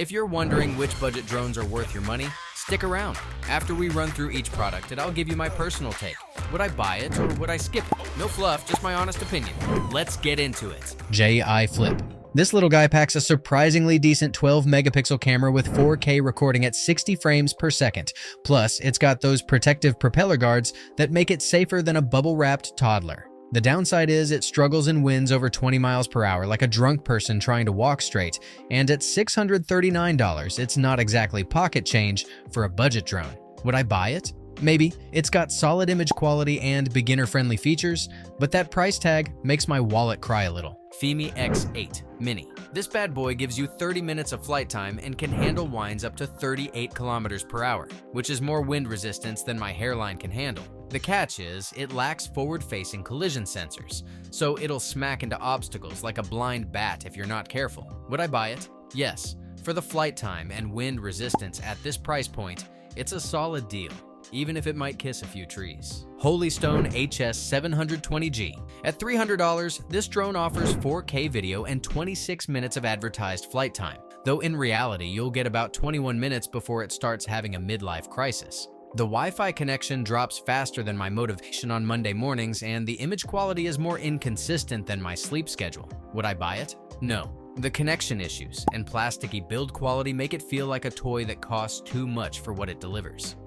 If you're wondering which budget drones are worth your money, stick around. After we run through each product, I'll give you my personal take. Would I buy it or would I skip it? No fluff, just my honest opinion. Let's get into it. DJI Flip. This little guy packs a surprisingly decent 12-megapixel camera with 4K recording at 60 frames per second. Plus, it's got those protective propeller guards that make it safer than a bubble-wrapped toddler. The downside is it struggles in winds over 20 miles per hour like a drunk person trying to walk straight, and at $639, it's not exactly pocket change for a budget drone. Would I buy it? Maybe. It's got solid image quality and beginner-friendly features, but that price tag makes my wallet cry a little. Fimi X8 Mini. This bad boy gives you 30 minutes of flight time and can handle winds up to 38 kilometers per hour, which is more wind resistance than my hairline can handle. The catch is, it lacks forward-facing collision sensors, so it'll smack into obstacles like a blind bat if you're not careful. Would I buy it? Yes. For the flight time and wind resistance at this price point, it's a solid deal, even if it might kiss a few trees. Stone HS720G. At $300, this drone offers 4K video and 26 minutes of advertised flight time, though in reality, you'll get about 21 minutes before it starts having a midlife crisis. The Wi-Fi connection drops faster than my motivation on Monday mornings, and the image quality is more inconsistent than my sleep schedule. Would I buy it? No. The connection issues and plasticky build quality make it feel like a toy that costs too much for what it delivers.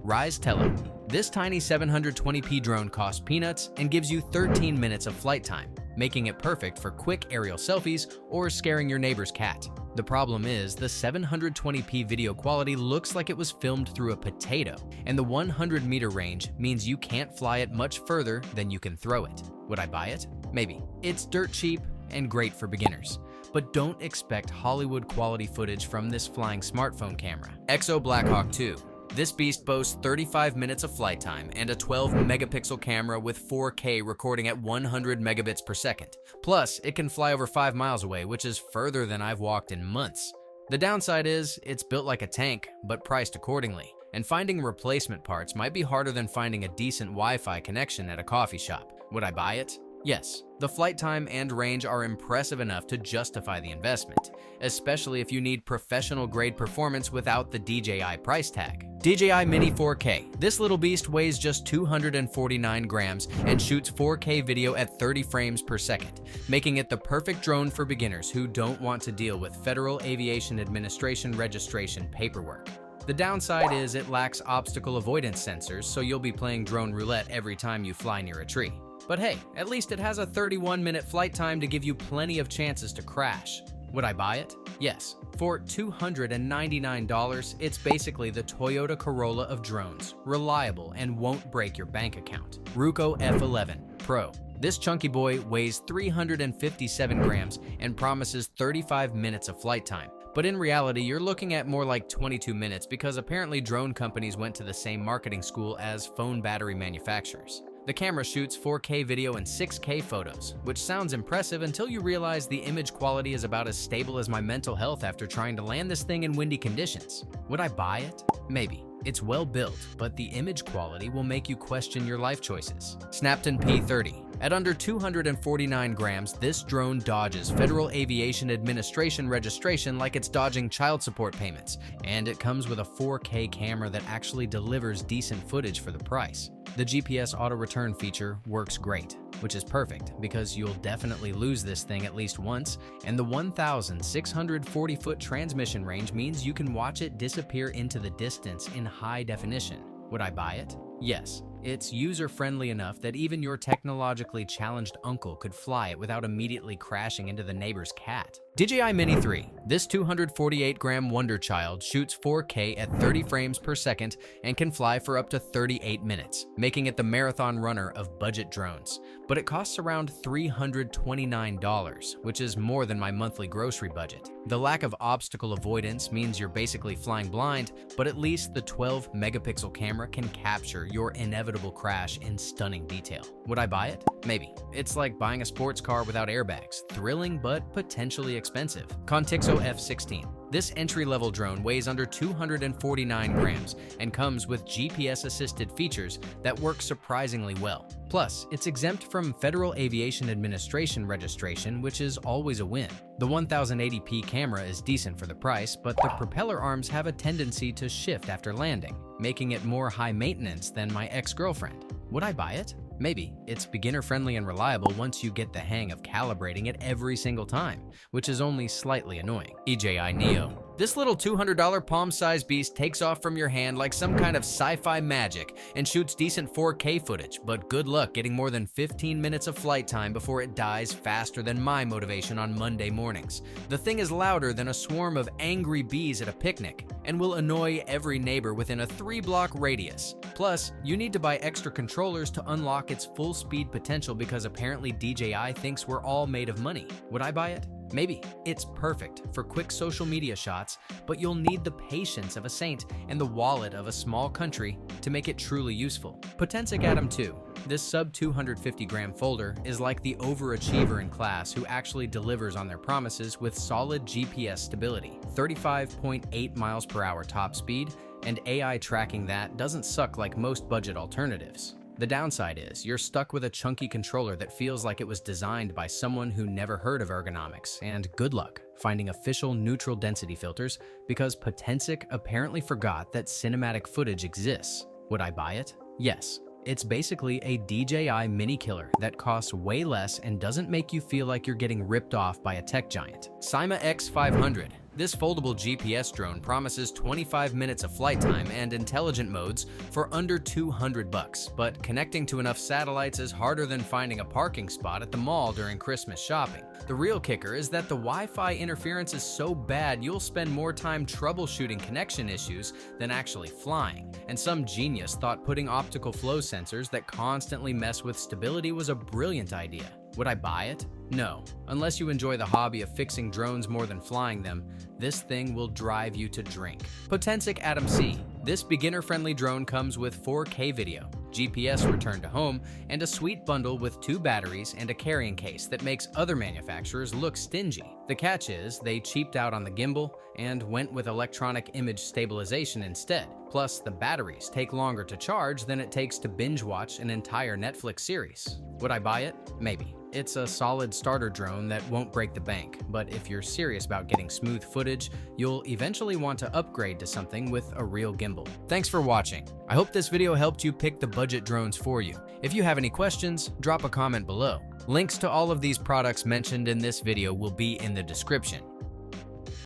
Tello. This tiny 720p drone costs peanuts and gives you 13 minutes of flight time, making it perfect for quick aerial selfies or scaring your neighbor's cat. The problem is, the 720p video quality looks like it was filmed through a potato, and the 100-meter range means you can't fly it much further than you can throw it. Would I buy it? Maybe. It's dirt cheap and great for beginners, but don't expect Hollywood-quality footage from this flying smartphone camera. Exo Blackhawk 2. This beast boasts 35 minutes of flight time and a 12-megapixel camera with 4K recording at 100 megabits per second. Plus, it can fly over 5 miles away, which is further than I've walked in months. The downside is, it's built like a tank, but priced accordingly, and finding replacement parts might be harder than finding a decent Wi-Fi connection at a coffee shop. Would I buy it? Yes. The flight time and range are impressive enough to justify the investment, especially if you need professional-grade performance without the DJI price tag. DJI Mini 4K. This little beast weighs just 249 grams and shoots 4K video at 30 frames per second, making it the perfect drone for beginners who don't want to deal with Federal Aviation Administration registration paperwork. The downside is it lacks obstacle avoidance sensors, so you'll be playing drone roulette every time you fly near a tree. But hey, at least it has a 31-minute flight time to give you plenty of chances to crash. Would I buy it? Yes. For $299, it's basically the Toyota Corolla of drones, reliable and won't break your bank account. Rico F11 Pro. This chunky boy weighs 357 grams and promises 35 minutes of flight time. But in reality, you're looking at more like 22 minutes because apparently drone companies went to the same marketing school as phone battery manufacturers. The camera shoots 4K video and 6K photos, which sounds impressive until you realize the image quality is about as stable as my mental health after trying to land this thing in windy conditions. Would I buy it? Maybe. It's well built, but the image quality will make you question your life choices. Snaptain P30. At under 249 grams, this drone dodges Federal Aviation Administration registration like it's dodging child support payments, and it comes with a 4K camera that actually delivers decent footage for the price. The GPS auto-return feature works great, which is perfect because you'll definitely lose this thing at least once, and the 1,640-foot transmission range means you can watch it disappear into the distance in high definition. Would I buy it? Yes. It's user-friendly enough that even your technologically challenged uncle could fly it without immediately crashing into the neighbor's cat. DJI Mini 3. This 248-gram wonder child shoots 4K at 30 frames per second and can fly for up to 38 minutes, making it the marathon runner of budget drones. But it costs around $329, which is more than my monthly grocery budget. The lack of obstacle avoidance means you're basically flying blind, but at least the 12-megapixel camera can capture your inevitable crash in stunning detail. Would I buy it? Maybe. It's like buying a sports car without airbags, thrilling but potentially expensive. Contixo F-16. This entry-level drone weighs under 249 grams and comes with GPS-assisted features that work surprisingly well. Plus, it's exempt from Federal Aviation Administration registration, which is always a win. The 1080p camera is decent for the price, but the propeller arms have a tendency to shift after landing, making it more high maintenance than my ex-girlfriend. Would I buy it? Maybe. It's beginner-friendly and reliable once you get the hang of calibrating it every single time, which is only slightly annoying. DJI Neo. This little $200 palm-sized beast takes off from your hand like some kind of sci-fi magic and shoots decent 4K footage, but good luck getting more than 15 minutes of flight time before it dies faster than my motivation on Monday mornings. The thing is louder than a swarm of angry bees at a picnic and will annoy every neighbor within a 3-block radius. Plus, you need to buy extra controllers to unlock its full-speed potential because apparently DJI thinks we're all made of money. Would I buy it? Maybe. It's perfect for quick social media shots, but you'll need the patience of a saint and the wallet of a small country to make it truly useful. Potensic Atom 2. This sub-250-gram folder is like the overachiever in class who actually delivers on their promises with solid GPS stability, 35.8 miles per hour top speed, and AI tracking that doesn't suck like most budget alternatives. The downside is you're stuck with a chunky controller that feels like it was designed by someone who never heard of ergonomics, and good luck finding official neutral density filters because Potensic apparently forgot that cinematic footage exists. Would I buy it? Yes. It's basically a DJI Mini killer that costs way less and doesn't make you feel like you're getting ripped off by a tech giant. Simma X500. This foldable GPS drone promises 25 minutes of flight time and intelligent modes for under $200, but connecting to enough satellites is harder than finding a parking spot at the mall during Christmas shopping. The real kicker is that the Wi-Fi interference is so bad you'll spend more time troubleshooting connection issues than actually flying, and some genius thought putting optical flow sensors that constantly mess with stability was a brilliant idea. Would I buy it? No. Unless you enjoy the hobby of fixing drones more than flying them, this thing will drive you to drink. Potensic Atom SE. This beginner-friendly drone comes with 4K video, GPS return to home, and a sweet bundle with 2 batteries and a carrying case that makes other manufacturers look stingy. The catch is they cheaped out on the gimbal and went with electronic image stabilization instead. Plus, the batteries take longer to charge than it takes to binge-watch an entire Netflix series. Would I buy it? Maybe. It's a solid starter drone that won't break the bank, but if you're serious about getting smooth footage, you'll eventually want to upgrade to something with a real gimbal. Thanks for watching. I hope this video helped you pick the budget drones for you. If you have any questions, drop a comment below. Links to all of these products mentioned in this video will be in the description.